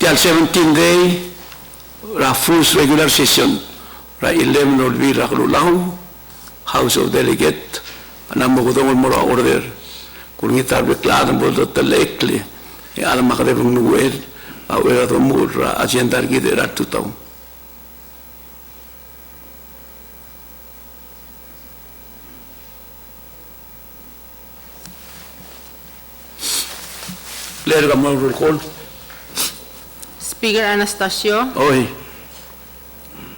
Tial 17 day, ra first regular session, ra 11 olvira kululahu, House of Delegate, anamo ko tungol mo order, kung itar bekladan mo dot lekli, alam makadebong nuwed, awera to mo ra agenda gide ra tutaw. Player ka mo roll call. Speaker Anastasio, Oy.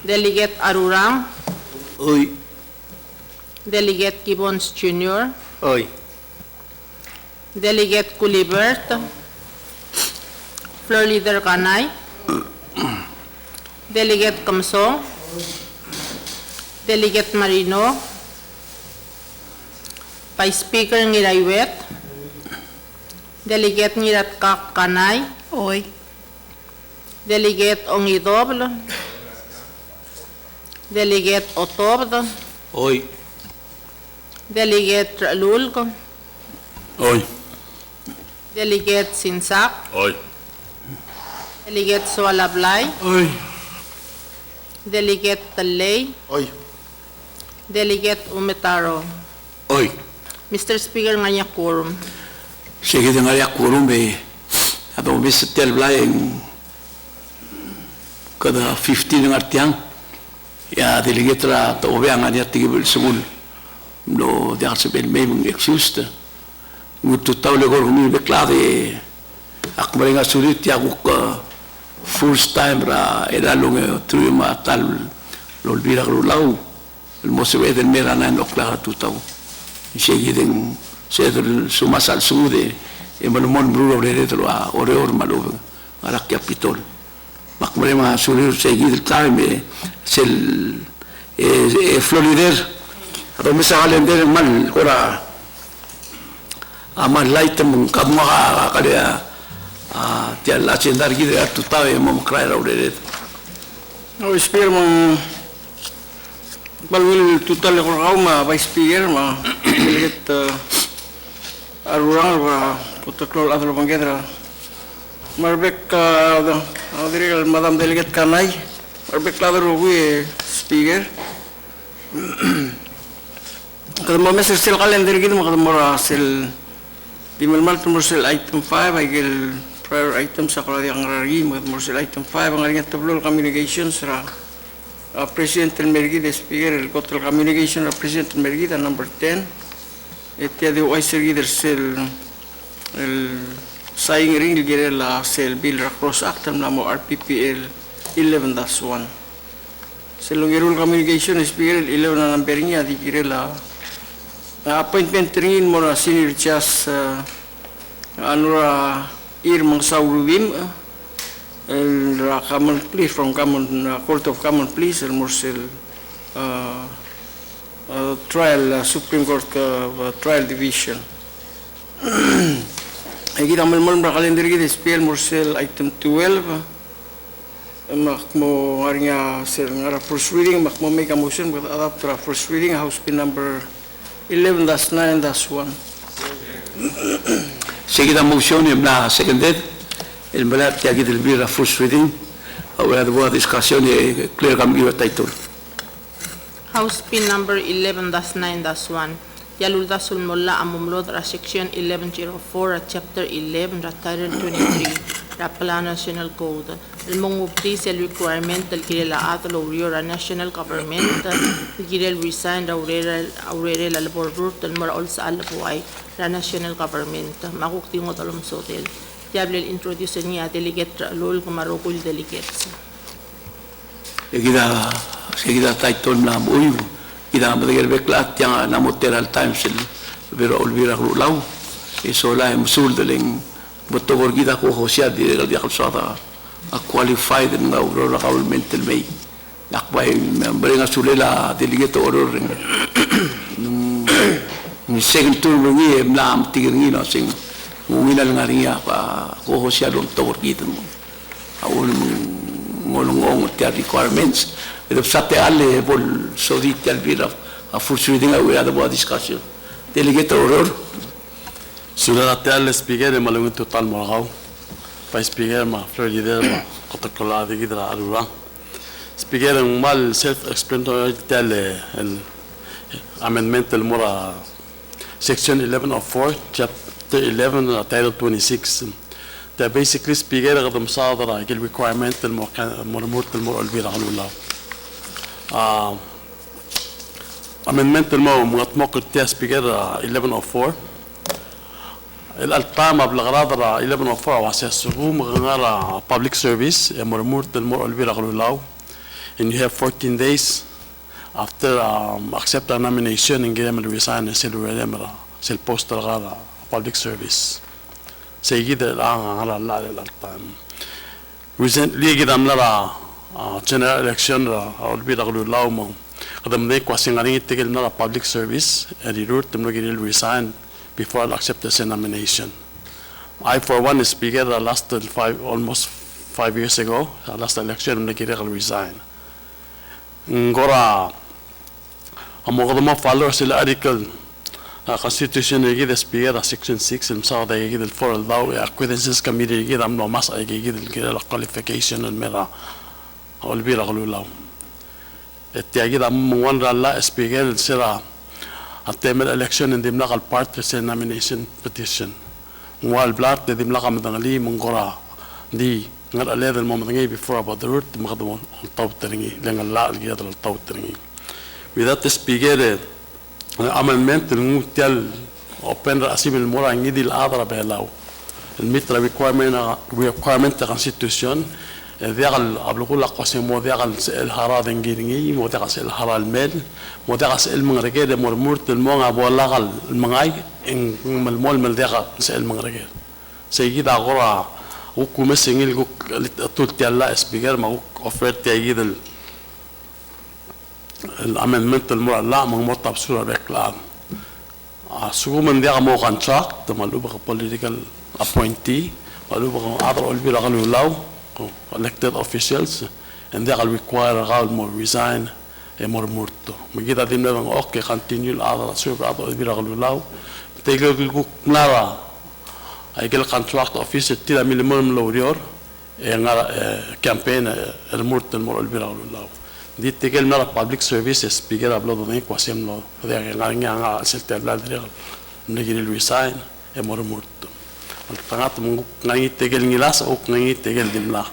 Delegate Arurang, Oy. Delegate Gibbons Jr., Oy. Delegate Culibert, Floor Leader Kanay, Delegate Kamsong, Delegate Marino, Vice Speaker Ngirayuet, Delegate Ngirat Kanay, Oy. Delegate Ongidoblo, Delegate Otobdo, Oy. Delegate Ralulco, Oy. Delegate Sinsak, Oy. Delegate Sualablay, Oy. Delegate Talay, Oy. Delegate Umetaro. Oy. Mr. Speaker, nganya quorum. Sige nga yak kurum be. Ato bis tel blayeng kada 15 ng artiang. Ya delegate ra to obeang anya tigil sumul. No dia sebel may mong excuse. Ngutu taw le gor mi beklade. Ak maringa sulit ya ko first time ra edalong tru ma tal lol bira lau. El mosebe del merana no klara tutaw. Sige den Sedul sumasal sude e malumon brulo redetro a oreor malub ala capitol makmrema sulir seguir time sel florider ado mesa alender mal ora amal laitem kamwa kada a tia la chendar gide atu tawe mom kraira oredet no speaker mo balwil total ko ma vice speaker ma delegate Arurang wa protocol adlo bangedra marbek adrigal madam delegate Kanay marbek ladro wi speaker kada mo mesel sel calendar gid mo kada mora sel dimal mal tumor sel item 5 agil prior item sa kaladi ang rari mo kada mor sel item 5 ang ringat tablol communications ra President Mergida speaker el control communication President Mergida number 10 Este de hoy seguir el saying ring gire la sel bill cross act namo RPPL 11-1 selungirul communication speaker 11 na number niya di gire la appointment ring mo na senior chas anura irmang saurubim el common pleas from common court of common pleas el morsel trial Supreme Court trial division. Kita amal calendar kita SPL morsel item 12. Mak mo ngarinya sel ngara first reading mak mo make a motion with adapt to first reading House Bill number 11-9-1. Sige ta motion na seconded el malat ya gid el bill first reading awala de discussion e clear cambio title. House Bill number 11-9-1. Yalulda sulmolla amumlod ra section 1104 ra chapter 11 ra title 23 ra Plan National Code. El mongupri el requirement del girela atlo ra national government girel resign ra aurere la bordur del mora also al buay ra national government makukti mo talom sotel. Diable introduce niya delegate lol kumarokul delegates. Seguida title na muy kita madagal beklat yang namoteral times pero olvira lau eso la musul deleng botogor kita ko hosia di dia kalsada a qualified na aurora government may nakbay member nga sulela delegate order ni second tour ngi nam tigir no sing ngumina nga riya pa ko hosia don togor kita mo awon ngolong tiar requirements itu sate alle bol sodit albira a first reading we had about discussion delegate order Sudah latihan speaker yang malu total morau Vice Speaker ma Florida ma kotokola de gidra alura. Speaker ang mal self-explanatory tell amendment el mura section 1104 chapter 11 title 26. That basically speaker gadam sadara gil requirement el murmurt el mur albira alula. Amendment el mo mokot speaker 1104 الألقام بالغراض 1104 واسيسوم غنارا public service مرمورت المر البيرا غلولاو and you have 14 days after accept a nomination and get them to resign and sell post غارا public service سيجد الآن على الألقام recently جد عملا general election البيرا غلولاو ما قدم ذيك واسينغارين تجل نرا public service and يروت تملو جديل resign before I'll accept the nomination. I, for one, speaker, lasted almost 5 years ago. Last election, I resign. Ngora, I'm follow the article. Constitution, the speaker, section 6, and so they get for law, acquaintances committee, get them no mass, I get the qualification and mera. I will be a law. At the agita, one ralla, speaker, Sarah. التم الإلكشن إن دملاق البارت سين nomination petition والبلاد دي دملاق مدنغلي من قرى دي نرى لهذا الموضوع before about the root مقدمون الطاوت تريني لأن الله اللي يدل الطاوت تريني without the speaker amendment الموتيل open رأسي من المورا نجدي الأضرار بهلاو المتر requirement constitution ذيال أبلغوا لقاسم وذيال الهراء دنجيني وذيال الهراء المال وذيال المغرقة مرمورت الموع بولاغ المعاي إن المول من ذيال المغرقة سيجد أغرى وكو مسنجل وك تولت الله إسبيجر ما وك أفرت يجد الأمندمنت المرة لا من مرتب سورة بكلام سو من ذيال مو contract مالو بق political appointee مالو بق أضرب البير غلو لاو elected officials and they will require a more resign e more murto magita din na okay continue la serve ato bira gululaw tegel gu nara ay gel contract officer tila minimum lawrior e ngara campaign el murto el mor bira gululaw di tegel nara public services speaker ablo do ni kwasem lo de nga selter la dire ngil resign e more murto القناة من نعيد تجل نلاس أو نعيد تجل دملا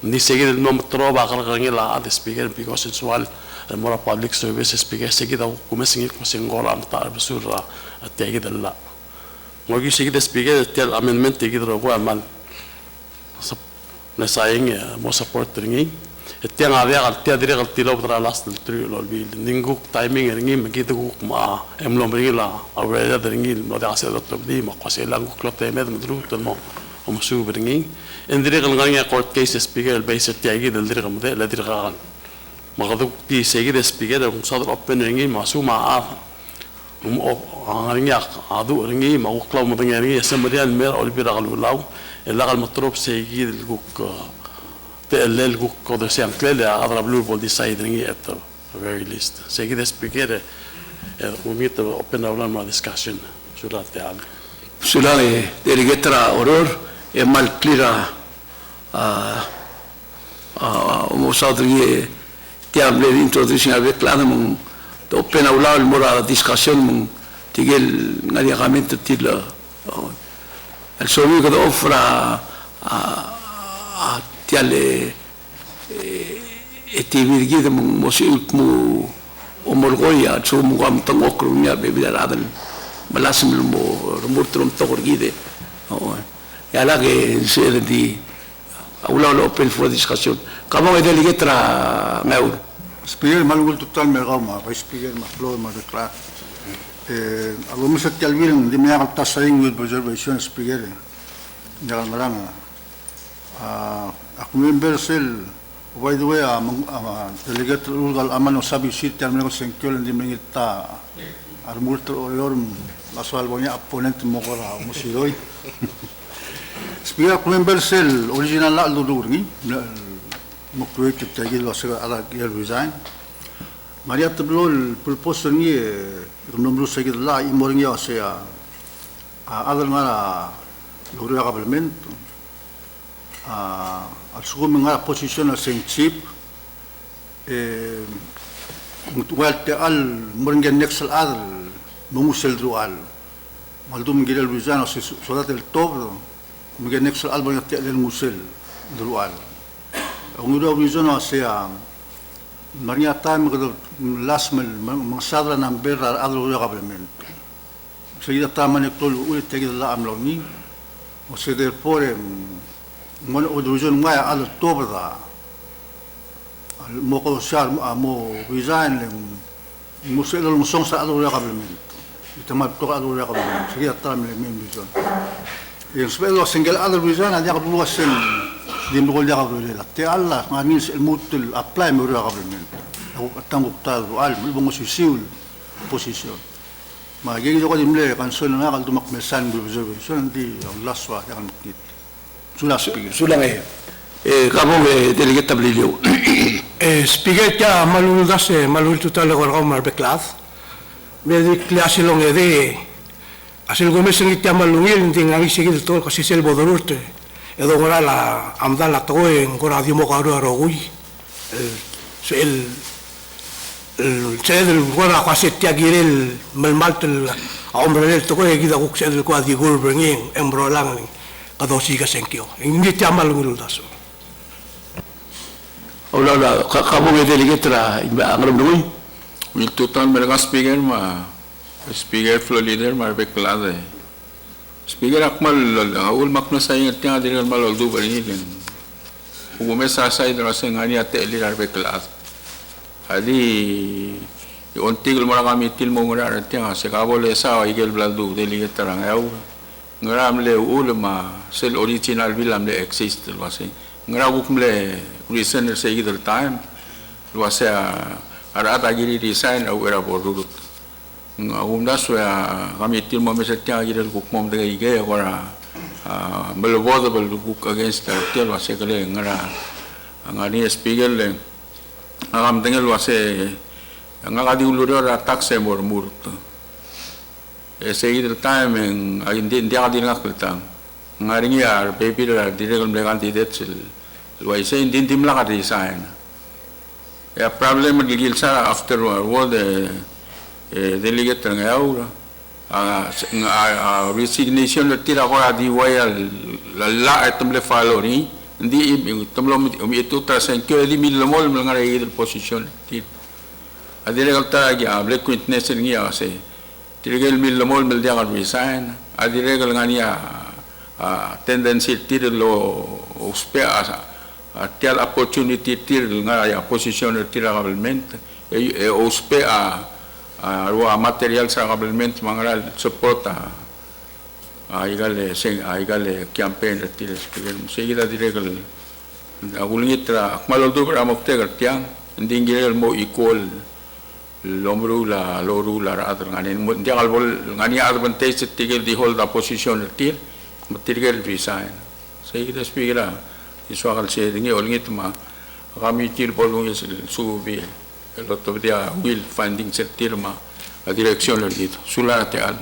نسيجد النوم تروبا غرقني لا هذا speaker because it's all المرة public service speaker سيجد أو كمسنجد كمسنجورا مطار بسورة التجد لا ما يجي سيجد speaker تل amendment تجد رجوع مال نسايين مو support تريني التيان هذا قال تدري قال تلو ترى لاست التري لو بيل نينغو تايمينغ رينغي مكيد غو ما املوم ريلا او ريدا رينغي ما دا سيل تبدي ما قاسي لا غو كلوب تيمد مدرو تمو ومسو برينغي اندري قال غانيا كورت كيس سبيكر البيس تاعي دلدري غمده لا دري غان ما غدو بي سيجي سبيكر صدر اوبن رينغي ما سو ما رينغي ادو رينغي ما كلوب مدنغي رينغي سمريا المير او بيرا غلو لاو الا قال مطروب سيجي الغو الليل كودر سيام كلي أضرب لول بول decide رينجي at the very least. سيجي ده speaker وميت open أولا ما discussion سؤال تعال. سؤال ديريجترا أورور مال كليرا ومصادري تعمل introduction avec là من open أولا المورا discussion من تيجي نريغامنت تيلا السوي كده أوفرا تيالي اتيميرجي موسيقى مو ومرغويا شو مقام تنوكرونيا بيبدأ هذا بلاسم المورترم تقرجيده يا لاقي سير دي أولا open for discussion كمان إذا لقيت را ماول speaker maluwal total mergama vice speaker maflo madeklar algo mas talwin di mga tasaying with preservation speaker jangan marang ako member sel by the way delegate rural amano sabi sit terminal sengkol di mengita armurto oyor maswal bonya opponent mo ko ra musidoy speaker ako member sel original la ludurgi mo create tagil wasa ala resign Maria tablol proposal ni nombre seguir la imoringa sea adal ngara logro government al sugumi nga posisyon na sing chief well te al moringen nexal al mungusel drual maldum gidal bizano si sodat el tobro moringen nexal al moringen te el musel drual unguro bizano sea Maria time ko lasmel mangsadra ng berra adro regablement seguida tama ne tol ulit tegi la amloni o se der pore mon odrujon nga al tobra al moko shar mo resign le musel lo song sa adro regablement itama to adro regablement seguida tama le mem bizon yung spelo single adro bizon anya ko buwasen di mo kolya ka wala te alla ngamin el mutul apply mo regablement ako tango talo al mo mo siul posisyon magiging ko dimle kanson nga kal dumak mesan do observation di ang laswa yang nit sulas Sulang kabong delegate tablilyo. Speaker ya maluludas malul total ko ko marbeklas. Medi klase long de asil gomes ngit ya malungil ndi ngi sigil tol kasi sel bodorute. Edo gora la amda la toe gora dio mo garo rogui. El el gora quasi ti agirel malmaltel hombre del toe gida guk sel ko adi gol bringing embrolang kadosi ka senkyo. Ngit ya malungil daso. Ola kabong delegate ra angram dumi. Will total mereka speaker floor leader marbeklade. Speaker akmal awul makna sa ingat nga diri mal oldu bari len. Ubume sa side ra sa ngani ate elir arbeklad. Adi ontigul mara kami til mo ngara tia se kabole sa igel bladu delegate ra ngaw. Ngaram le ulma sel original vilam le exist wase. Ngarabuk mle recent sa igel time wase arata giri design au era borudut. Umdas wa kami til mo meset tia giri kuk mom de ige ora melboda bel kuk against the tel wase kale ngara ngani speaker le ngam tengel wase ngaka di ulur ra taxe mor murut. Sa igel time en agin dia di ngakta ngaringi ar baby ra direct mleganti detsil wa isa indin timla ka design. Ya problem gigil sa after war the delegate ngayaw resignation na tira ko di waya la itemle follow ni hindi tumlo ito ta sen kyo di milmol mga real position tir adire kalta ya black witness ni ya se tirgel milmol mel dia resign adire kal ngania tendency tir lo uspe tial opportunity tir nga ya position tira government uspe arwa material sa government mangaral support aigale campaign tir seguida direcal agulingitra maloldo para moktegar tiang ndingirel mo equal lomru la loru la ratr nganin dia albol ngani advantage tigel di hold the position tir material resign seguida spegira isuakal se dingi olingit ma kami tir bolung subi el otro día will finding setir ma la dirección lo dito sulara te al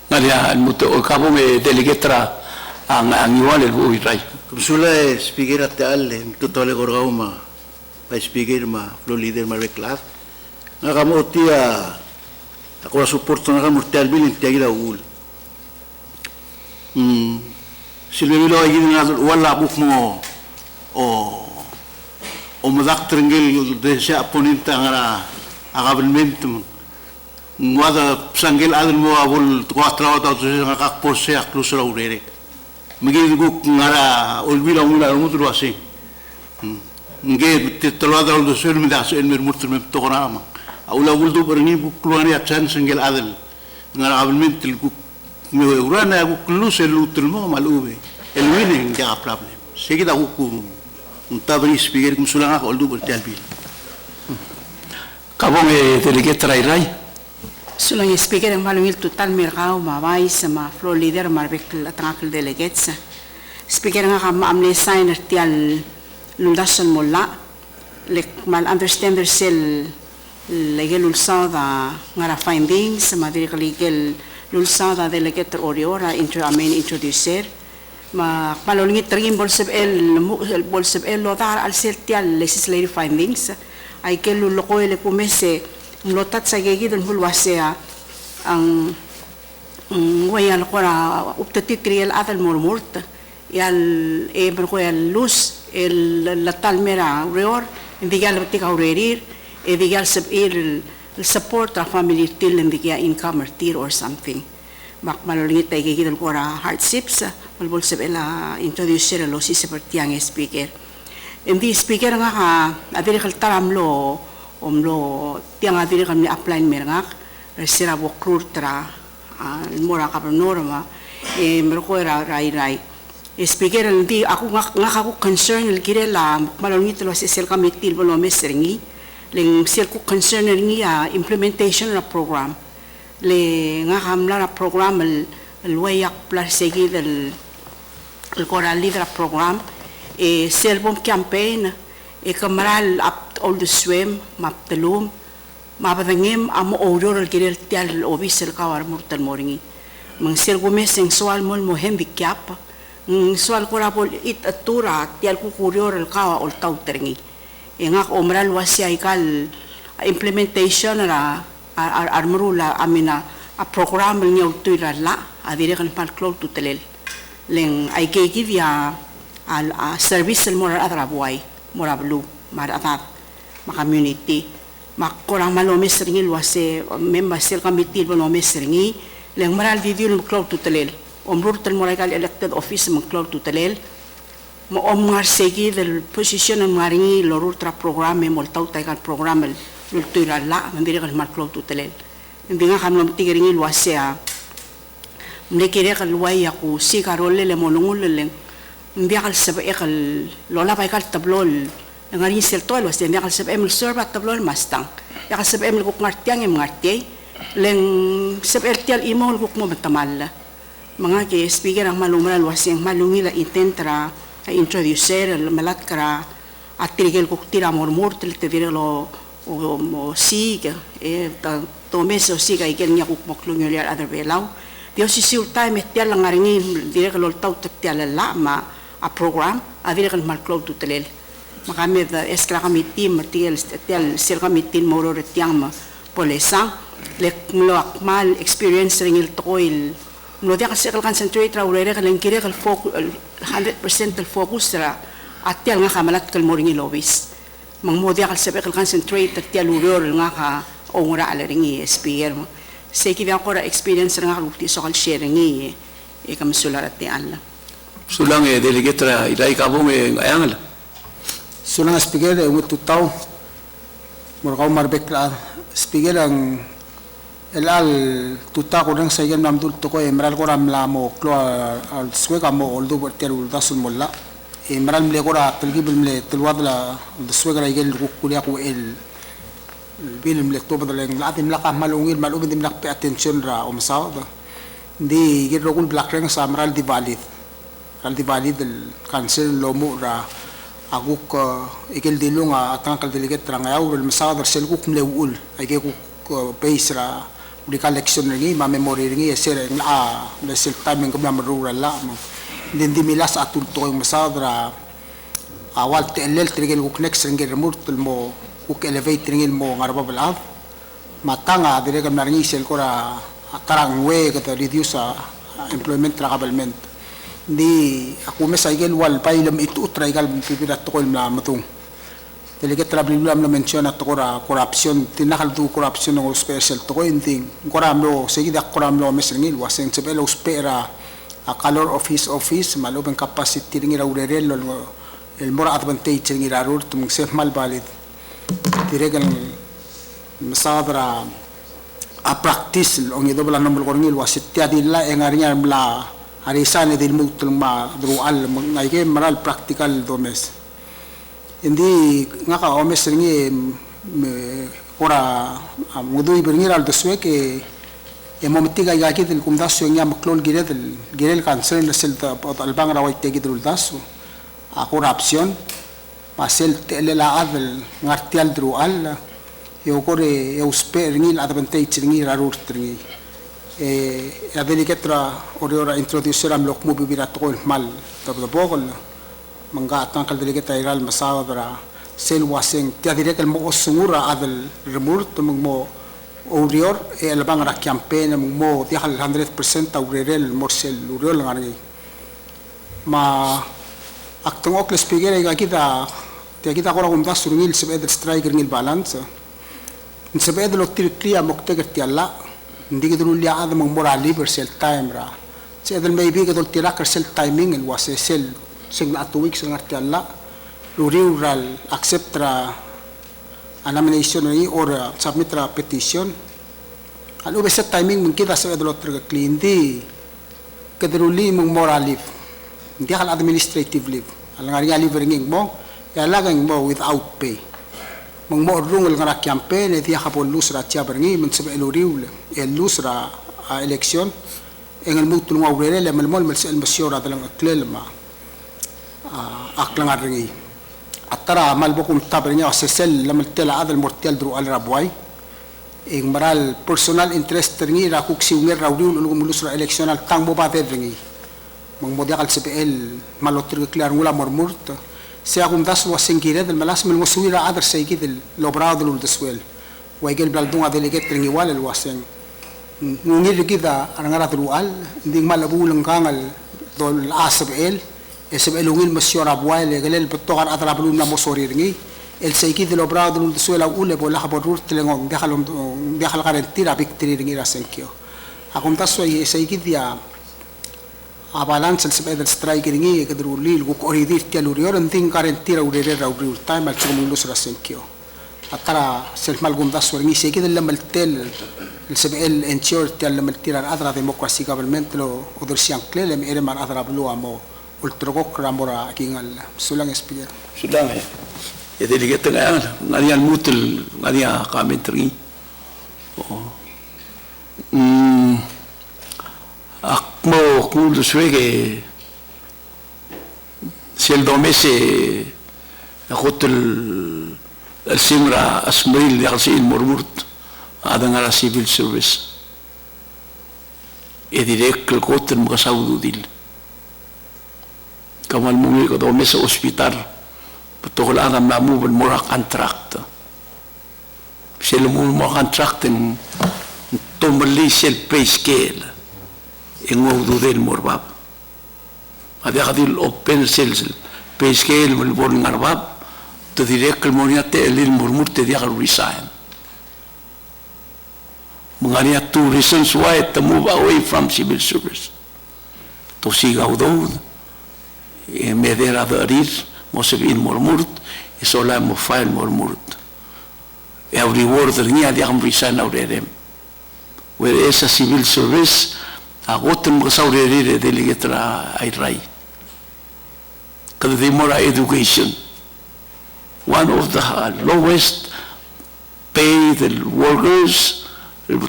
Ngalia muto kabong delegate ra ang iwal el buwi rai. Sula speaker at al tutole gorgaw ma pa speaker ma floor leader ma reklat nga kamutia ako la support nga kamutia bilin tiagira ul silbilo ay nga wala buk mo o madak tringgil de sa ponenta nga government wada sanggil adil mo abul 4 ta nga kakpor sa klusura urere magi guk ngara olbila mula mutru ase nge titolada ul dosul mi das en mir mutur me tograma aula guldu berni buk kluani achan sanggil adil ngara government guk me urana guk lusel lutul mo malube el winning ja problem seguida guk untabri speaker kum sulanga oldu bertalbil Kabong delegate rai. Sulang speaker ang malungil total merkaw maway sa mga floor leader marbek atangakil delegates. Speaker nga kamaamle sign tial lundasan mula like mal understand their sel legal ulsa da ngara findings sa madiri legal ulsa da delegate oriora main introducer malolingit ringin bolseb el lo dar al sertial legislative findings ay kelu loko ele kumese mlotat sa gegid ang hulwasea ang wayal ko na uptatit kriel atal murmurta yal berko yal luz el latal mera reor indigal tika urerir indigal sab el support a family till indigal income or something mak malolingit ay gegid ko ra hardships malbol sab ela introduce lo si sepertiang speaker hindi speaker nga ka adiri kal taramlo omlo tiang adiri kami apply merngak sira bokrur tra mura ka norma merko ra rai speaker hindi ako nga ako concern girela malongit lo si sel committee bolo mesringi ling sel ko concern ringi implementation na program le nga hamla na program el wayak plus segi del coral leader program selbom campaign kamaral up all the swim map telum mapatangim amo oror girel tial obisel kawar murtal moringi mang selgome seng soal mol mo handicap soal korapol it atura tial ku kurior el kawa ol tau teringi ngak omral wasya ikal implementation ra armrula amina a program ni ultura la adire kan pal cloud tutelel leng ay give ya al service el moral atrabuay morablu maratat ma community makurang malomes ringi wase member sel committee malomes ringi leng maral video cloud tutelel omrur tel moral elected office cloud tutelel mo omngar segi del position ng maringi lorur tra program mo tau tagal program ultura la mandiri kan mar cloud tutelel hindi nga kamlo tigiringi wase mlekere kal waya ku si karole le molungul le hindi kal sabe kal lola pa kal tablol ngari sel tol was hindi kal sabe emel serva tablol mastang yakal sabe emel kuk ngartiang em ngartiay leng sabe ertial imol kuk mo batamal mga ke speaker ang malumral was yang malungila intentra introducer malat kara atirigel kuk tira mormor tel te direlo o siga tomeso siga ikel nya kuk moklungol ya other belaw Dios si time tial lang ngaringin dire kalol tau tial la ma a program a dire kal mal cloud tutelel makame da estra committee martial tial sel committee moro retiang ma polesa lek mlo mal experience ringil toil mlo dia kasi concentrate ra urere kal kire kal focus 100% del focus ra atial nga kamalat kal moringi lobis mang mo dia kal sabe kal concentrate tial uror nga ka ongra ala ringi speaker mo Seki dia ko experience nga kaluti so kal sharing kam sularat ti alla. Sulang delegate ra ilay kabong ayangala. Sulang speaker tutaw morkaw marbekla speaker ang elal tuta ko nang sayan namdul to ko emerald ko ram lamo klo al swega mo oldo bertel dasul molla emerald mle ko ra pelgibul mle telwad la swega ra igel kulia ko el bilim lekto badalang latim lakah malungil malum dim nak pay attention ra umsaw di gid rogul black ring sa Ral di Valid del cancel lomo ra aguk igel dilung atang kal delegate ra ngayaw rel masaw dar sel kuk mleul ay ke kuk base ra di collection ringi ma memory ringi ser la na sel timing ko na rural la din di milas atul to yung masaw ra awal tlel trigel kuk next ringi remurtul mo kuk elevate ringil mo ngarba balab matanga dire kam naringi sel ko ra karang we kata reduce employment travelment di ako mesaygel wal pailam itu traigal pipirat ko na matung delegate travel lam na mention at ko ra corruption tinakal du corruption ng special to ko ending koramlo sige dak koramlo mesringil waseng sebelo spera a color of his office malubang capacity ringil urerel el mora advantage ringil arur tum sef mal balid Tiregan masadra a practice ong ito bala nombor korngil wasit tiya dilla engarinya mla harisan edil mutul ma drual ngaike maral practical domes hindi nga ka omes ringi ora ngudui berngiral doswe ke momentiga yaki del kumdasyo nya maklol girel cancer na selta albang rawai tegi dul dasu a corruption pasel telela adel ngartial drual yo kore yo spe ringil advantage ringi rarur ringi a delegetra ora introducer am lok mo bibira tol mal tab bogol mangga tangkal delegeta iral masawa dra sel waseng tia direk mo osungura adel remur tumong mo urior el bang ra campaign mo dia 100% aurel morsel uriol ngani ma aktong okles pigera ga kita tia kita kora kum dasungil sebed striker ngil balance sebed lo tir mokteger tialla hindi ka dulu liya ada mang morali per time ra. Sa edel maybe ka dulu tira ka timing el was sel sing na 2 weeks ng artiala. Rural accept ra a nomination ni or submit ra petition. Ano ba sa timing mong kita sa edel otro clean di ka dulu mong moral leave. Hindi ka administrative leave. Alang nga leave ringing mo, yalagang mo without pay. Mang morrung nga campaign dia kapon lusra tia berngi men sebe eluriul lusra election engel mutul nga urele le melmol mel sel masiora dalang klel ma aklang arngi atara mal bokum tabrnya sel lamel tela adal mortel dru al rabwai eng maral personal interest ngi ra kuksi unger raudul ulum lusra electional tang mo bate ngi mang modiakal CPL malotr klar ngula mormurt sea kum das wasing kire del malas mel musuira adar sayki del lobrado del deswel waigel baldunga deleget ringi wal el wasing ngir kita arangara trual ding malabulang kangal dol asbel esbel ungil masyora buai le gelel petokan adra bulum na mosori ringi el sayki del lobrado del deswel ule bola haborur telengong dehal garantira victory ringi rasenkyo akum das sayki dia balance el sebedel striker ngi ke drulil ku oridir ti alurior nding garantira urere rauriul time al chum lus rasenkyo atara sel mal gum das ngi seki del lamal tel el sebel ensure ti al lamal tira adra democracy government lo odorsian klele me ere mar adra blu amo ultrogok ramora kingal sulang espia sulang ya delegate nga ngani al mutul ngani kamentri akmo kul swege sel domese hotel السمرة اسماعيل يغسل مرمورت هذا على civil service يديرك القوت المقصود ديل كمان ممي كدومس hospital بتقول هذا معمول بالمرا كونتراكت سيل مو كونتراكت توملي سيل باي سكيل ينوضو ديل مرباب هذا غادي الاوبن سيلز باي سكيل من البورن مرباب تديرك المونيات اللي المرمور تدير resign mengania 2 reasons why to move away from civil service to siga udod e medera darir mo se bin mormurt e sola mo file mormurt e a reward ringa dia am resign aurerem where esa civil service a gotem mo saurere delegetra ai rai kada de mora education one of the lowest paid workers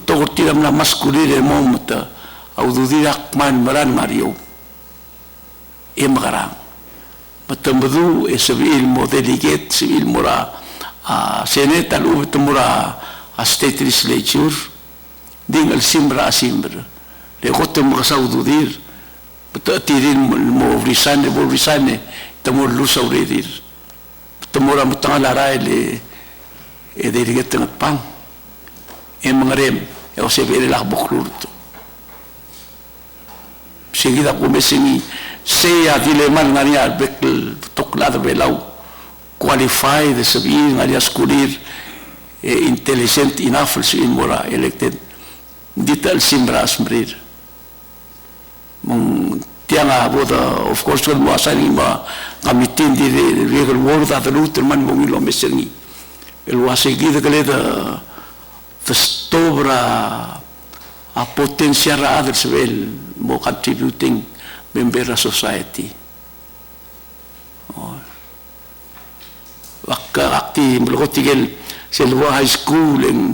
togortiram na masculire momta aududirak man maran mario emgarang matamdu esabil modeligate civil mora senate alu tumura a state legislature ding al simra le gotem gasaududir betatirin mo risane tamur lusauredir temura mutangala raile e delegate ngpang e mangrem e o se vele la boklurto seguida comesini se a dileman ngania bekel toklada belau qualified de sabir ngania skulir e intelligent enough in mora elected dital simbras mrir mong tianga boda of course kan wasani ma kamitin di legal world at the root man mong ilo mesengi el wasegi de kaleda the stobra a potential others well mo contributing member of society wakka akti mlogotigel selwa high school en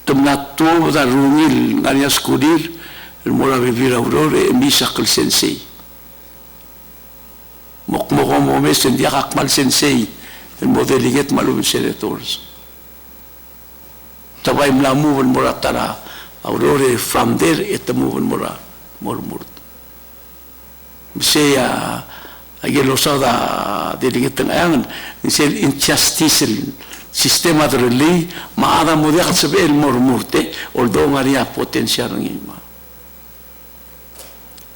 tumnato da rungil ngania skudir el mora vivir aurore misa kal sensei mokmo como mesen dia akmal sensei el modeliget malum senators tabay mlamu el mora tara Aurore from there itamuvan mora mormurt. Saya agelo sa da delegate ngayon sel injustice sistema derli maada mudah sebel mormurte although ngaria potensial ngima.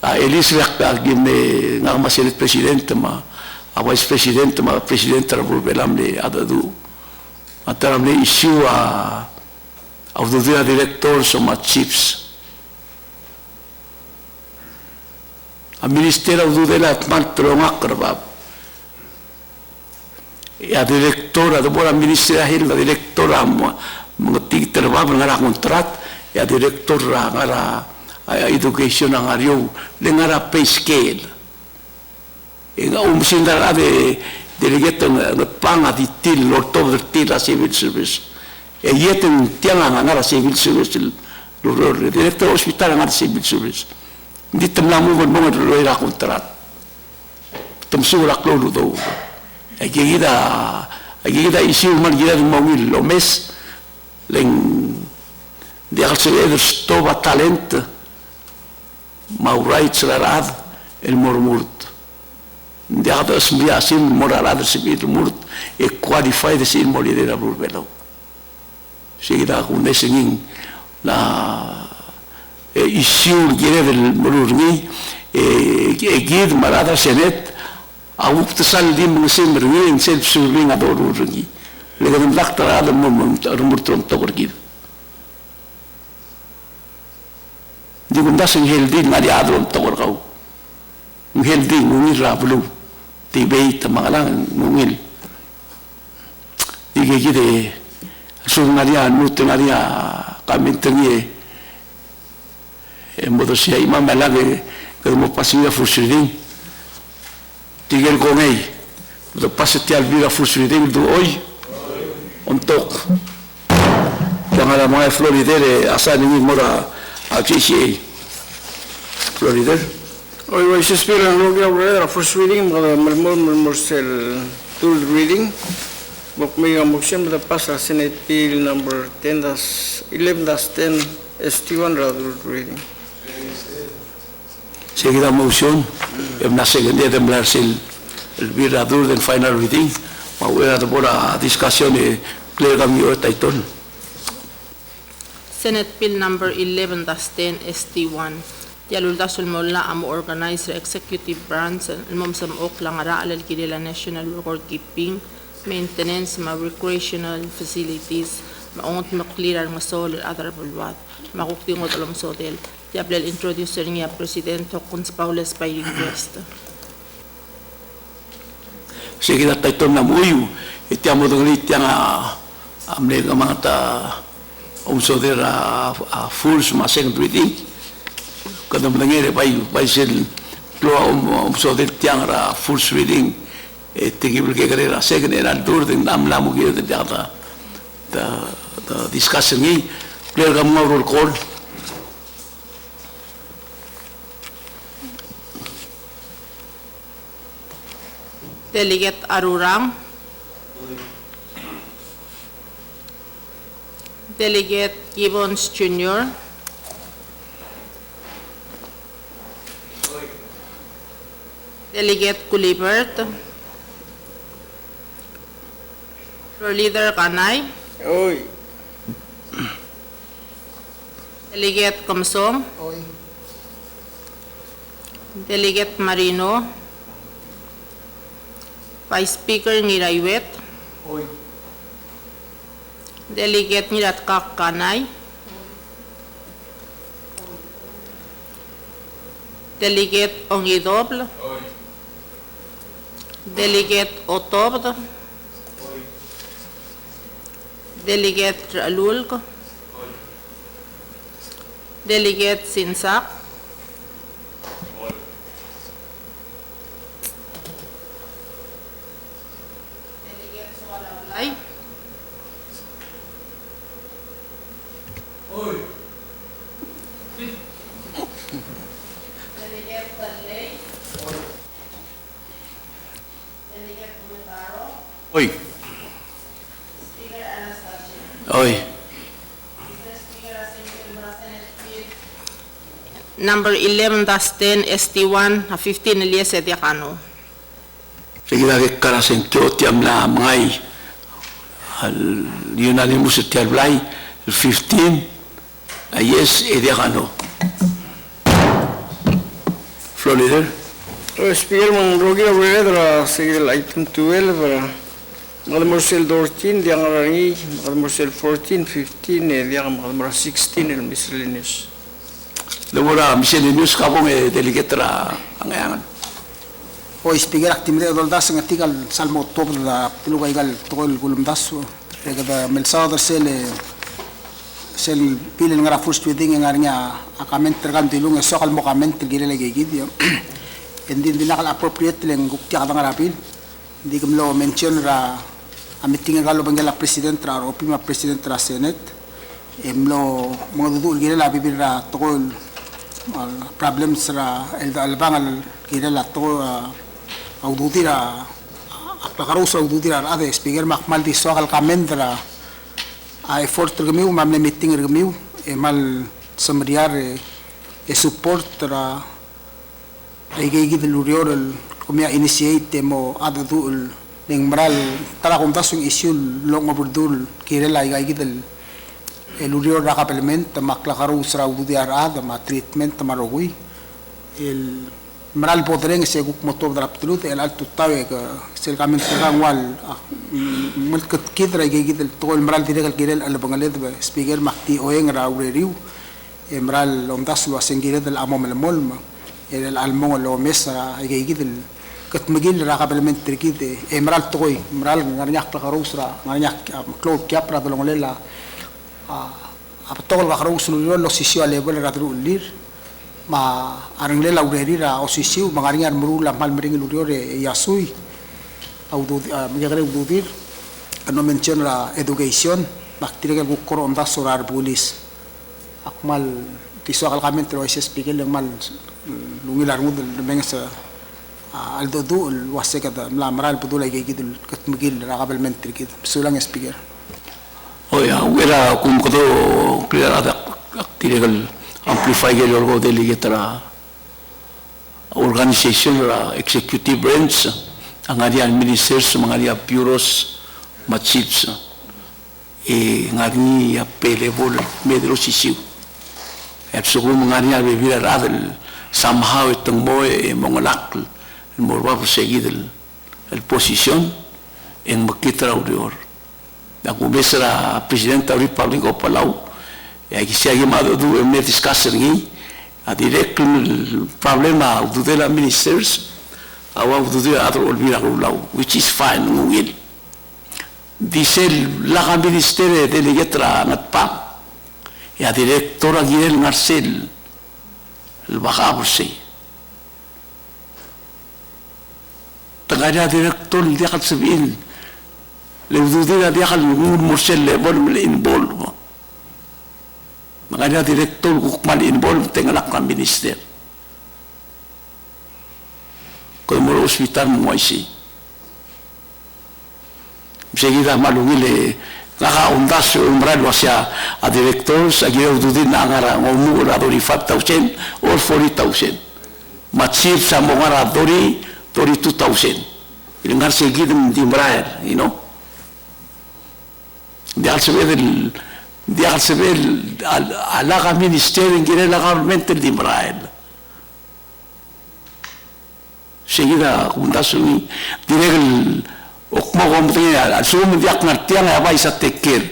Elizabeth gimne ngama senate president ma vice president ma president rabul belamle adadu ataramle issue of the directors of chiefs a minister of the development trongakrabab ya directora do bora minister ahil la directora mengetik terbab ngara kontrat ya directora ngara education ang ariyo ngara pay scale inga sindar ade delegate panga di til lorto til civil service yeteng tiang ngara civil service lor director hospital ngara civil service di temlamu bon bon lo ira kontrat temsura klolo do agida isu man gida mawil lo mes leng di alseder stova talent mau rights rarad el mormurt di ada smia sim moralad sibit murt e qualified sim molidera burbelo sigida kunesingin la isu gire del morurni gid marada senet awuk tsal dim musim rin self serving adorurni legadum daktar adam murtrum togorgid digunda sing heldi ngadi adrom togorgau heldi ngir rablu tibei tamalang ngil digigide sungaria nutenaria kamintengi modosia imam malage como pasiva fusridin tigel gongei do pasetial vira fusridin do hoy untuk jangan ramai floridere asal ini mora ACCA florider Hoy vais a esperar no que habrá first reading, Marcel third reading. Bok may motion the pass Senate Bill number 11-10 ST1 third reading. Seguida motion na segunda de Marcel el virador del final reading. Mawera de bora discussion clear kami o title. Senate Bill number 11-10 ST1. Yalulda sulmolla am organizer executive branch mumsam oklangara alal kirila national record keeping maintenance ma recreational facilities maungot maklirar nga sol other bulwat makukti ngot alam sodel yablel introducer niya president Hokons Paules by request. Seguida title na muyu itiamo dongli tianga amne gamata sodera fools ma second reading kada mengere bai sel lo so del tiangra full reading tegibul ke karera second era dur den namla mu ge de data the discussion ni clear gam roll call Delegate Arurang, Delegate Gibbons Jr., Delegate Kulibert, Floor Leader Kanay, Hoy. Delegate Kamsong, Delegate Marino, Vice Speaker Nirayuet, Delegate Niratkak Kanay, Delegate Ongidoble, Delegate Otobd, Delegate Ralulg, Delegate Sinsak, Delegate Sualablay, Delegate Talay, Delegate Bumetaro, Hoy. Speaker Anastasia. oi Mr. Speaker, Assembly Member Senate Number 11-10 ST1 na 15 Elias Ediacano. Seguida que karasen kyotiam la mangai al unanimous tiarblai 15 yes Ediacano. Floor leader. Speaker, mang rogi na wala sige item 12 para Mademoiselle 14 dia ngarangi Mademoiselle 14 15 dia Mademoiselle 16 el miscellaneous. Lemora miscellaneous kabong delegatora angayangan. O speaker actimidad doldas ng article Salmo October da tilugaygal tokol gulumdas regada melsada sel pilin ngara first wedding ngarinya akament tergam tilung sokal mo kament tigile gigid hindi nakal appropriate lang guktiya ka ngarapil hindi ko lo mention ra amiting ngalo bangala president ra opi ma president ra senate emlo mga dudul gila labi ra tokol problems ra albangal gila la to aududira apakarusa aududira ade speaker makmal di sokal kamendra a effort tergemiu mamne meeting tergemiu mal samriar support ra ay del uriol kumya initiate mo adudul ning maral tara kung tasong issue long overdul kirela ay del el uriol ra kaplement maklakarusa aududia ada ma treatment marogui el maral podreng se guk motor draptlut el alto tawe ka sel kamen wal mulkat kidra gigi del tol maral direk girel al bangaled speaker makti oeng ra ureriu maral omdas lo asengire del amom el molma el almong lo mesa gigi del kat magil ra kablement trikite maral toy maral ngarnyak plakarusra ngarnyak klot kapra dolonglela a tol ga karus lo sisio level ra drulir ma arangle la urerira osisiu mangaringan murula mal mering luriore yasui audu megare ududir no mention la education baktire ke bukor onda sorar pulis akmal tiso kalkamen tro is speaker mal lungilar mud mengas aldo du waseka la maral pudula gigidul katmigil raqabel mentri kid sulang speaker oya wera kum kodo clear ada aktiregal amplify ke lorgo delegatora organization la executive branch angaria ministers mangaria bureaus ma chiefs ngani ya level medro sisiu absolu mangaria bebira radel somehow itong mo mongalak morba seguir el posición en makitra audior da kumesra presidente da republic of Palau e que se ha llamado do me discussing a direct problema do de la ministers awa do de other olvira lau which is fine will dice la ministerio de letra natpa e a directora Guillermo Marcel el bajabse tagaya director de al civil le do de la al Marcel le vol involve makanya direktur hukman involved tengalak ng minister. Kung mula hospital mo si seguida malungile nakaundas umral wasya a director sa giyaw dudin na angara ngumura dori 5,000 or 40,000 matsip sa mongara dori 2,000 ilangar seguida di mraer you know di al saber alaga ministerio en quiere legalmente de Israel seguida fundación direct okmo gomtnya al sumo diak nartiang ya bai sa teker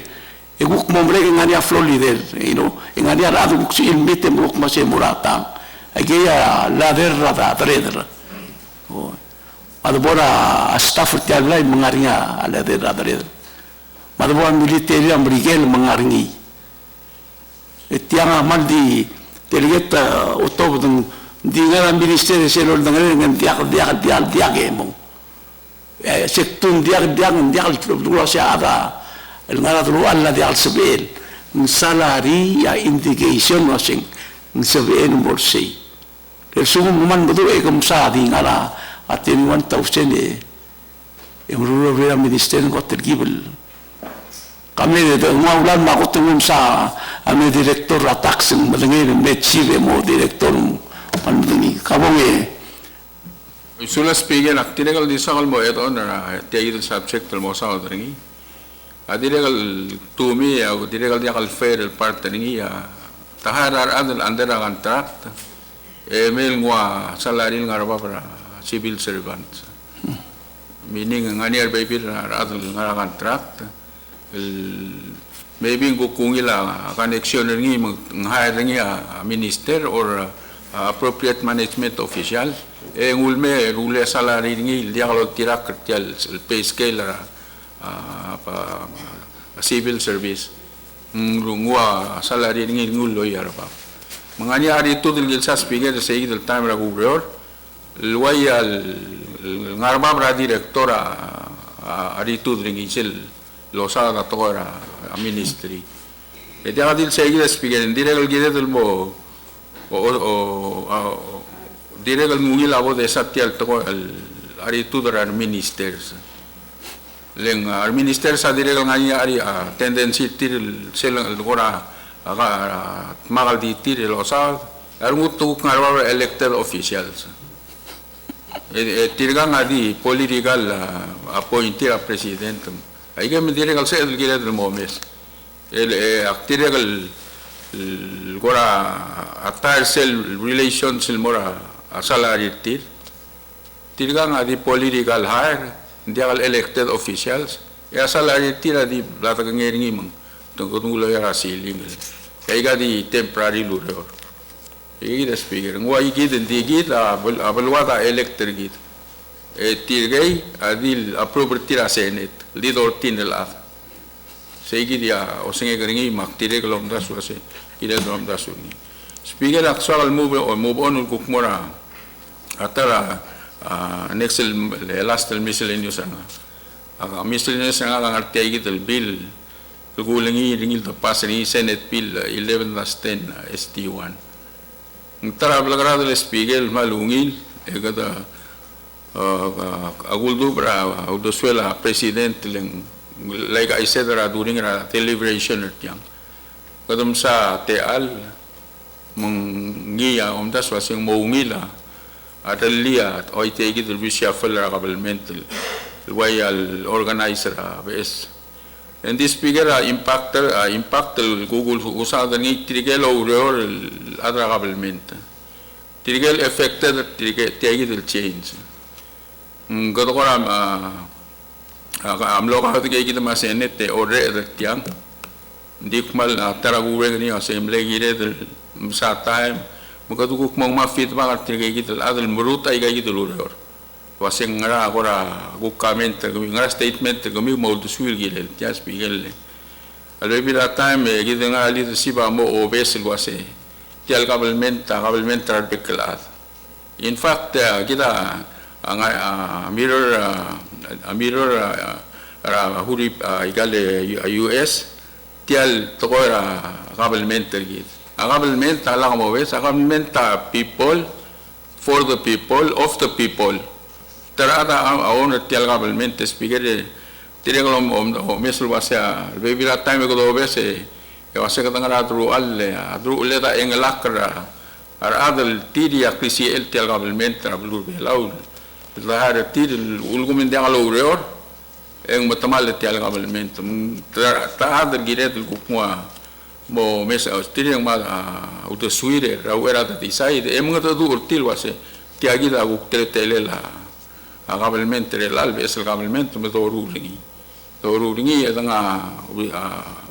e gukmo mrege ngania floor leader you know ngania radu buksi ilmite mukma se murata agia la derra da trader oh adbora staff tiaglai mengaringa ala derra trader madbuan military amrigel mengaringi tiang amal di delegata otobudung di ngara ministerio selol dengan dia emo sektun dia dulu siapa ngara dulu alla dia sebel salary ya indication wasing sebel morsi kesumu man betul ekom sa di ngara atin 1,000 emruro vera ministerio ko tergibel kami de ulan makutungum sa ame direktor atax ng malangin me chief mo direktor panudungi kabongi Sula speaker aktiregal di sakal mo ito na tiagid subject mo sa odringi. Adiregal tumi o diregal di akal fair part ringi taharar adal andera contract email ngwa salary ngaraba para civil servant. Meaning ngani arbay adal ngara contract maybe kungila connection ringi hire ringi minister or appropriate management official ngulme rule salary ringi diakalo tirak kertial pay scale civil service ngwa salary ringi ngulo yarba mangani ari to dil sa speaker sa igil time ra gubernador loyal ngarba bra directora ari to ringi sil lo sa da tora ministry e dia dil sa igil speaker diregal gide del mo o diregal ngil abo de satial to ari to der ministers leng minister sa diregal ngani ari tendency tir sel gora aga magal di tir lo sa armutu ngarwa elected officials tirgang adi political appointee president ay gam diregal sa el gire del momes diregal gora atar sel relations sel mora salary tirgang adi political hire diagal elected officials salary tir adi lata ngeringi mang tunggulo ya siling kay gadi temporary luror igi speaker ngwa igi den digit abalwata elected git tirgay adi approve tira senate lidor tinel Segi dia osenge geringi mak tire kolom dasu ase ire kolom dasu ni speaker actual move on kukmora atara next last miscellaneous anga miscellaneous anga ngarti igi del bill gulengi ringil to pass ni senate bill 11/10 ST1 tara blagrado del speaker malungil egada aguldo bra audosuela president leng like I said during the deliberation yang kadam sa teal mangiya das wasing maungila atalia at oi tegi del bisya federal government loyal organizer bes and this figure impact Google usada ni tirigel or other government tirigel affected tegi del change gadokora amlo ka kay kita masenet order tiang dikmal taragure ni assembly gire del sa time magduguk mong mafit ba kay kita adal muruta ay kita luror waseng ngara agora gu comment ngara statement gumi mo dusul gile tias bigel alwe bila time kita ngali siba mo obes wase tial government radikal in fact kita mirror huri igale US tial tokora government git government ala mo wes government people for the people of the people tarada aon tial government speaker tiregolom mesul wasya bebira time ko do bese wasya katangara dru leta engelakra adal tidia krisi el tial government rablu belaun lahar tir ulgumin dia kalau reor eng matamal tial government ta adal giret kupwa mo mesa tir yang ma uto suire rawera ta decide em ngato du urtil wase tiagi da uk tele la government relal besel government me do rulingi nga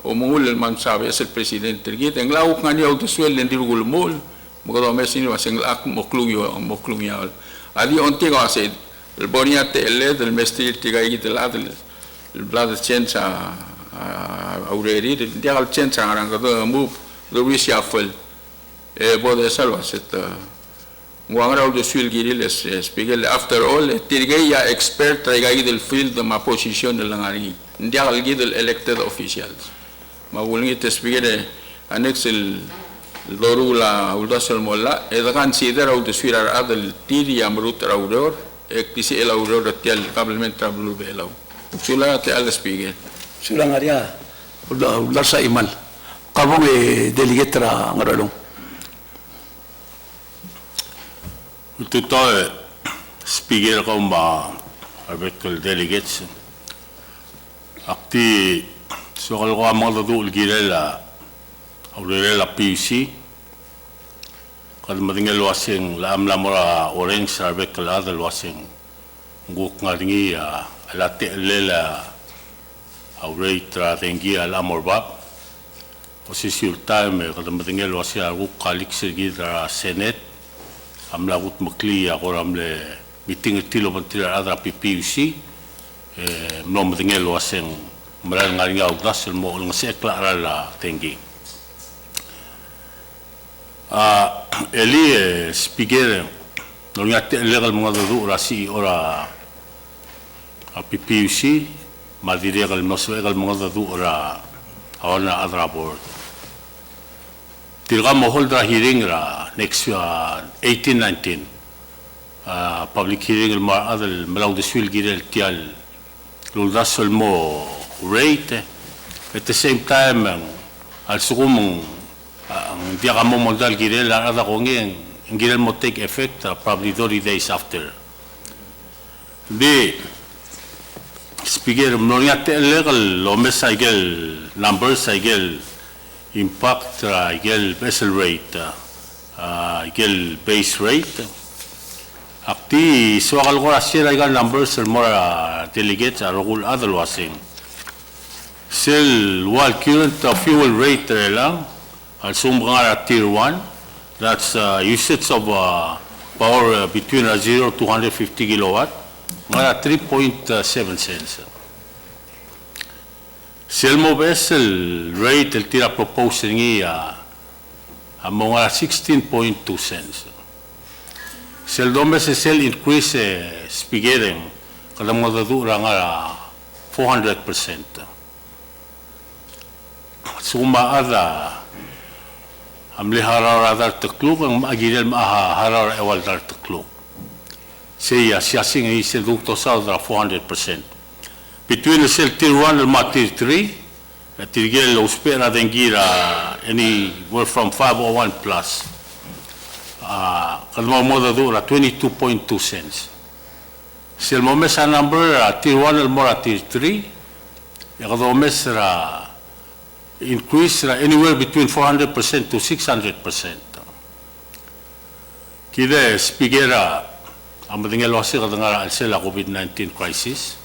o mongul man sabe es el presidente git eng la uk ngani uto suel lendirgul mol mo do mesin wase ak moklung ya adi onti ko ase el boniate el del mestil tiga igi del adel el blad chencha aureri dia al chencha aranga do move do reshuffle bode salva set ngwangara do suil giril spiegel after all tiga ya expert tiga igi del field ma position del ngari dia al igi del elected officials magulngi spiegel annex el Lorula uldasal molla eda consider au de suirar adal tiri amrut raudor kisi el auror tial kabelment trablu belau sula te al speaker sulang aria ular sa imal. Kabong delegate ra ngaralong. Ito speaker ko ba arbitral delegates. Akti sokal ko ang mga tutul girela aurela PUC. Kad matingel wasing lam lamora orange arbitral adal wasing nguk ngaringi alate lela aurela tengi alamor bab. Posisi time kad matingel wasing nguk kalik sergidra senate amlagut makli ako ramle meeting tilo pantira adra PPUC mnom tingel waseng maral ngaringa ugasel mo ng sekla arala tengi eli speaker no ngate legal mga dadu rasi ora PPUC madiregal masuegal mga dadu ora awana adra board Tilga mo hold a hearing ra next 18-19 public hearing el mar adel malaw de swil girel tial luldasol mo rate at the same time al sugumong ang diya mo modal girel ada ko ngeng girel mo take effect probably 30 days after the speaker mo ngate legal lo mesagel numbers agel impact igel vessel rate igel base rate akti swakal ko asira igel numbers more delegates arugul other wasing sel wal current fuel rate lang al sumbanga tier 1 that's usage of power between 0 to 250 kilowatt ngara 3.7 cents Selmo vessel rate el tira proposal niya mga 16.2 cents. Sel dome se sel increase spigeren kada mga dura nga 400%. Suma ada amli harar adar tekluk ang agilel maha harar ewal dar tekluk. Siya sing isel dukto sa 400%. Between the cell tier 1 and tier 3, tirgel lo spera dengira anywhere from 501 plus. Kadma moda dura 22.2 cents. Sel mo mesa number tier 1 and more tier 3, yakado mesa increase anywhere between 400% to 600%. Kida spigera ang matingel wasi kadangara al sela COVID-19 crisis.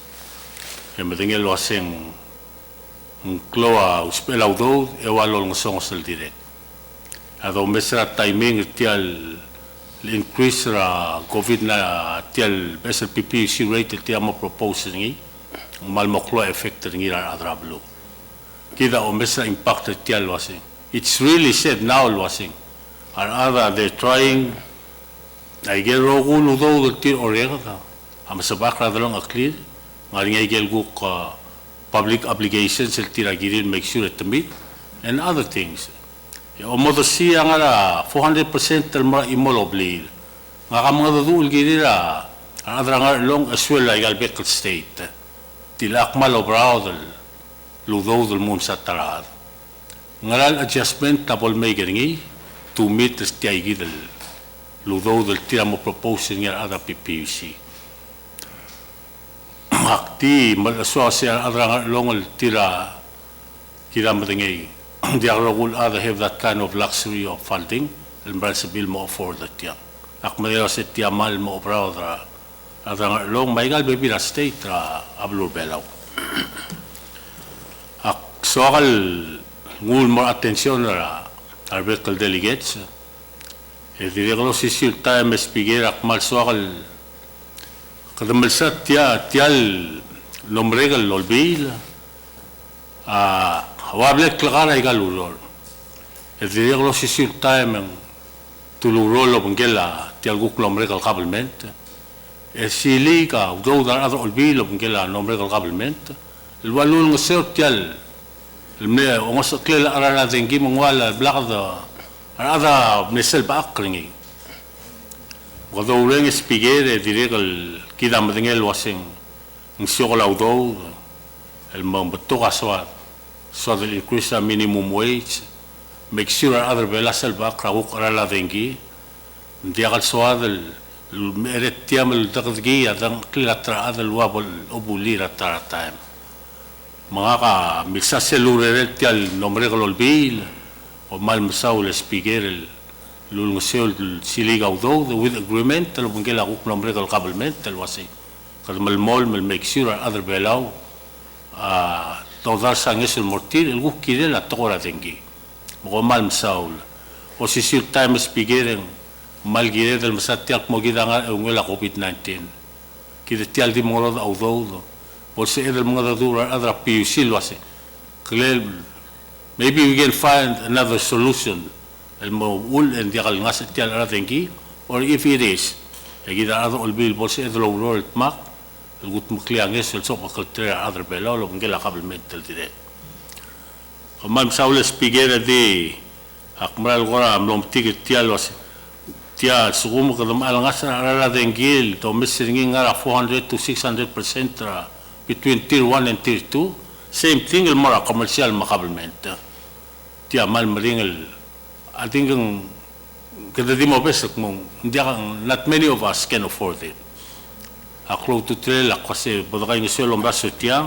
Yang matingel waseng kloa uspelaw do ewalo ng songos del direct. Ado mesra timing tial increase ra COVID na tial besel PPC rate tial mo propose ngi mal mo klo effect ngi ra adrablo. Kida o mesra impact tial waseng. It's really said now waseng. Are other they trying ay gero gulo do til orega ta. Am sabakra dalong clear. Ngaring igel guk public obligations el tiragirin make sure to meet and other things. O modo siya nga 400% el mga imolobli. Nga ka mga dudul girira adra nga long as well ay galbekal state. Tilak malobraw del ludo del mun sa tarad. Ngaral adjustment tapol may garingi to meet the stiyagi del ludo del tira mo propose nga ada PPUC. Akti malaswa siya adrang longal tira kira matingay diarogul other have that kind of luxury of funding and bill mo afford that ya akmadero sa tiamal mo proud adrang long maigal baby na state ablur belaw ak soal ngul more attention ra arbitral delegates direglo si silta mespigera akmal soal Kadang sa tial lomregal lolbil wablek klakara igalulol direglo si silta men tulurolo bangela tial guk lomregal kabelment sili ka do dar adro lolbil bangela lomregal kabelment الوالول نصير تيال الملا ونص كل أرانا ذنجي من ولا بلغض هذا بنسل بأقرني وذولين سبيجير ديريقل كذا مدنيل واسين نشغل أو دو المبتوع سوا so they'll increase the minimum wage, make sure other belasal ba krawuk arala dengi, diakal soadel meret tiamel dagdgi adang klatra adel wabol obuli ratara time. Mga ka misa selurel tial nombre golbil o mal masaul speaker lulngseul siligaw do with agreement talo bungela kuk nombre gol government talo wasi kad mal mol mal make sure other belau todas sanges el mortir el guk kire la tora dengi mo mal masaul o si sil time speaker mal gire del masatiak mo gidanga ungela covid-19 kide tial di mo do do por se el mga dura other PUC lo hace. Maybe we can find another solution. El mo ul en diagal ngas tial ara tengi, or if it is, egida ado olbil por se el lo mak, el gut muklianges el sopa cultura other belo lo ngela kabelmental dire. Kamal saul spigera di akmal gora amlom tiget tial lo tial sugum kadam al ngas ara tengi to missing ngara 400 to 600% between tier 1 and tier 2, same thing el mora commercial makabalmente. Tia mal maring I think kada di mo besok mo not many of us can afford it. Aklo to trail kasi bodagay ng selo baso tia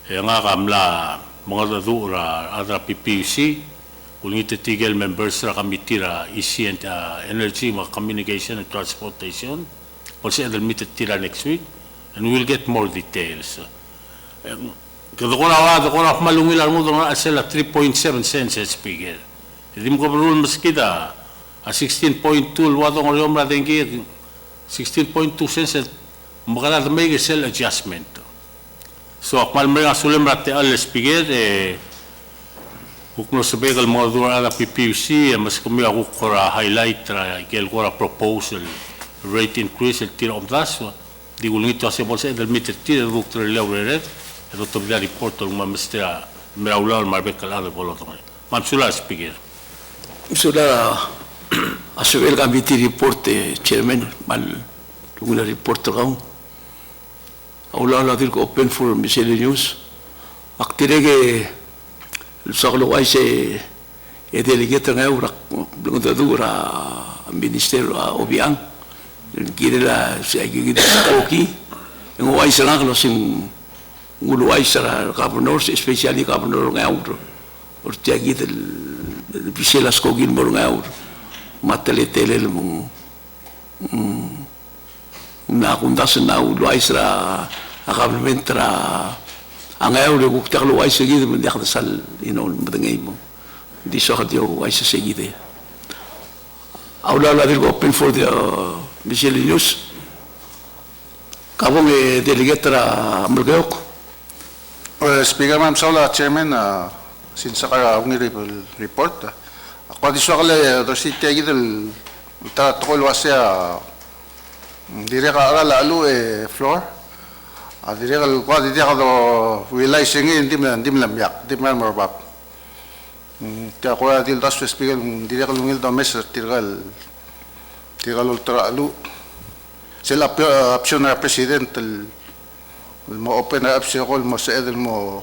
nga kamla mga dadura adra PPC kung ititigil members ra committee ra EC and energy communication and transportation also adal meet tira next week. And we'll get more details. Kada ko na malungil mo do na sila 3.7 cents speaker. Hindi mo ko rule maskida a 16.2 wado ng yomra dengi 16.2 cents magana da may sell adjustment. So akmal mga sulem rate al speaker kung sa begal mo do ala PPC mas kami ako ko highlight ra kel ko proposal rate increase el tiro of das di gulito hace bolsa del meter tira el doctor Laureret el doctor de report un mamestra meraula marbe calado bolo to mamsula speaker Sula asubel committee report chairman mal tungula report raw awla la dir open for miscellaneous aktirege saklo ay se delegate nga ura dura ministerio obiang kira la sa gigit koki ng uway sa lang sing uluway sa governor especially governor ng aur or tiagit el biselas ko gin mo ng aur matele mo na kundas na uluway sa government ra ang aur ko takluway sa gid mo dak sal madangay mo di so kadyo uway sa gid awla la dir open for the miscellaneous kabong delegate ra Amulgayok. Speaker Ma'am Saula, Chairman, since ka report, ako di siya kala dosi tiagid takol wasya dire ka ala alu floor. Dire ka kwa di ka do wilay singin dim lam yak dim man morbap. Kaya ko di das speaker dire ka lungil do mes tirgal ultra alu sila option na president mo open na option ko mo sa edel mo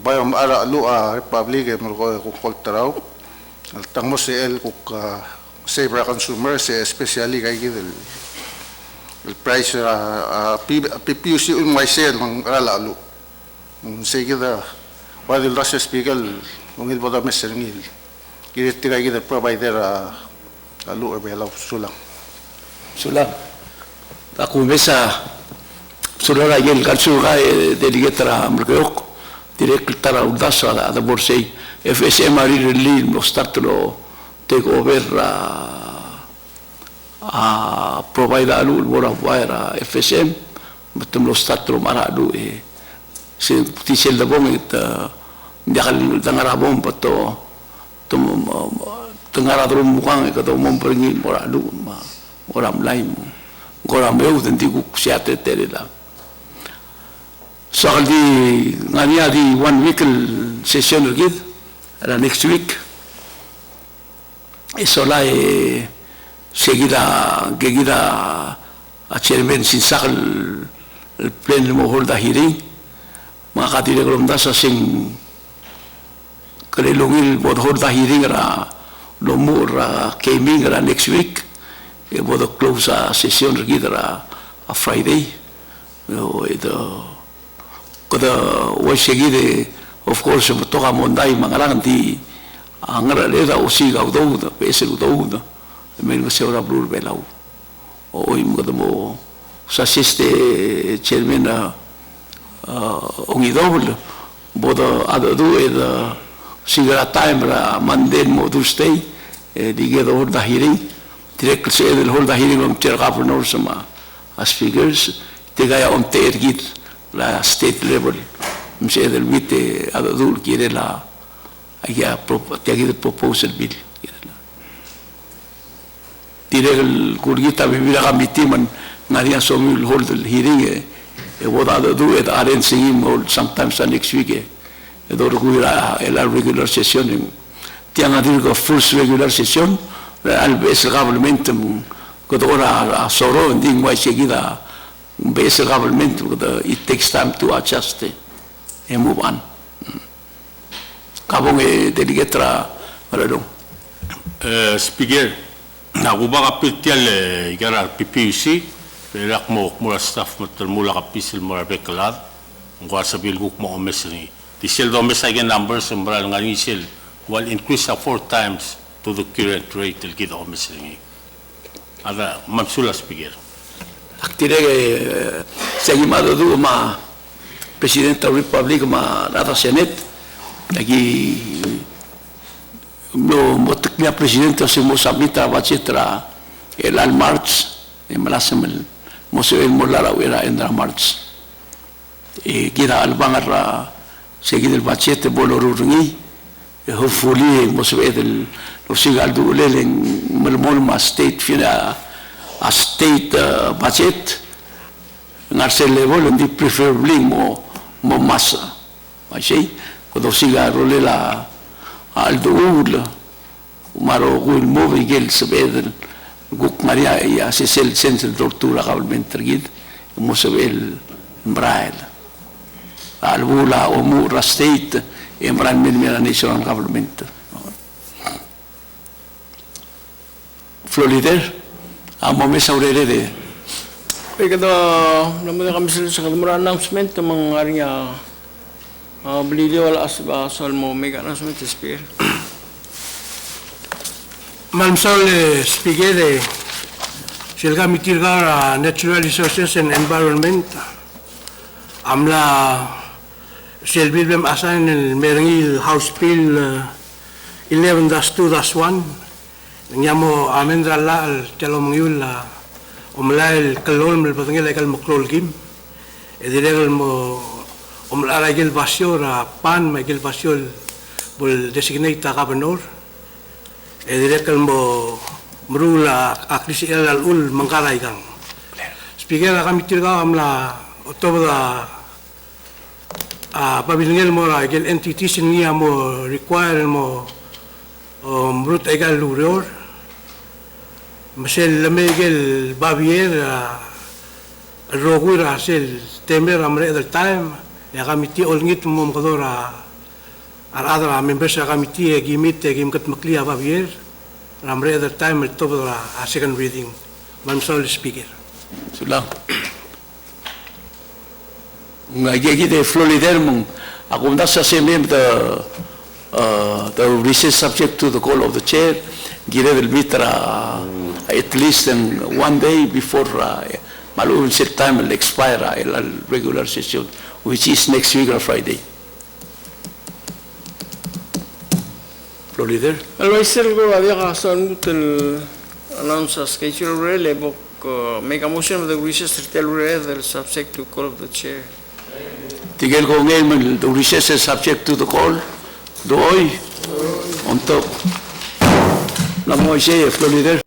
bayam ara alu republic mo ko kultaraw tang mo si el kuk save consumer se especially kay gidel el price PPUC umay sel ng ara alu sige da wadil das speaker ngil boda mesengil kirit kay gidel provider alu belaw sulang aku mesa sulara yel kalsuga delegate ra Amulgayok direct tara udasa da borsei FSM ari release no start lo take over provide alu bora wire FSM betum lo start lo mara alu se tisel da bom it dakal dangara bom pato tengara drum mukhang ka do mom pergi mora alu ma orang lain orang meu tentu siat terela soal di ngania di 1 week session lagi ada next week isola seguida a chairman sinsak el plan mo hold a hearing maka dire kolom dasa sing kalilungil bod hold the hearing ra lomu ra gaming ra next week e bod close a session ra a Friday kada wasegide of course toka mondai mangalang di angara leda usiga udo pese udo men se ora blur belau o mo sa siste chairman ongidobel bodo adu sigara time ra manden mo Tuesday dige hold the hearing direct se el hold the hearing on chair governor sama as figures tegaya on tergit la state level mse del vite adu quiere la ya proposal bill direct el kurgita vivir a mitiman nadia somul hold the hearing what other do it arranging him or sometimes next week edor kuira el regular session tianga dirgo first regular session al bes government ko ora soro nding wa seguida bes government it takes time to adjust and move on kabong delegetra marado Speaker, nakuba kapitial igara PPUC, pelak mo mula staff mula kapisil mula beklad, ang sabil guk mo omesni. The sale domestic numbers ang maral nga sale will increase 4 times to the current rate del kita omesni. Ada mamsula Speaker. Aktire seguimado do ma presidente da República ma rata Senate lagi no moteknya presidente se mo submita bacetra el al march e malasemel mo se el molara era en la march e gira al bangarra seguir el bacete bolorungi e hopefully mo se el lo sigal do lelen melmolma state fina a state budget ngarse level and preferably mo masa masih quando siga rolela al doul maro gul movi gel sebedel guk maria ya se sel centro tortura government gid mo sebel mbrail al bula o mura state emran min national government Florida amo me saurere de Pagkado naman kami sa kadamura announcement ng mga ariya beli wala asal mo mega announcement Speaker. Malmsol Speaker silga mitirga natural resources and environment amla silbilbem asan el merengil House Bill 11-2-1 nyamo amendra la telomngil omlail kalol mel patangil ekal moklol kim ediregal mo omlara gel basyor pan magel basyor bol designate governor ediregal mo mrula aklisi al ul mangkaray kang Speaker kami tirga amla otoba pabilingel mo ra gel entities niya mo require mo mrut egal lurior Masel lamegel Bavier roguira sel temer amre del time ya kamiti olngit mom kadora aradra members kamiti gimit gimkat maklia Bavier amre del time to a second reading Mansol Speaker sulang ngagi de Florida mong akumda sa semem the recess subject to the call of the chair gire del mitra at least in 1 day before Malun set time will expire el regular session which is next week on Friday. Florida. Always go avia kasan mutel announce a schedule rele book make a motion of the recess to tell the subject to call of the chair. Tigel ko ngayon the recess is subject to the call. Doy on top. La mo siya Florida.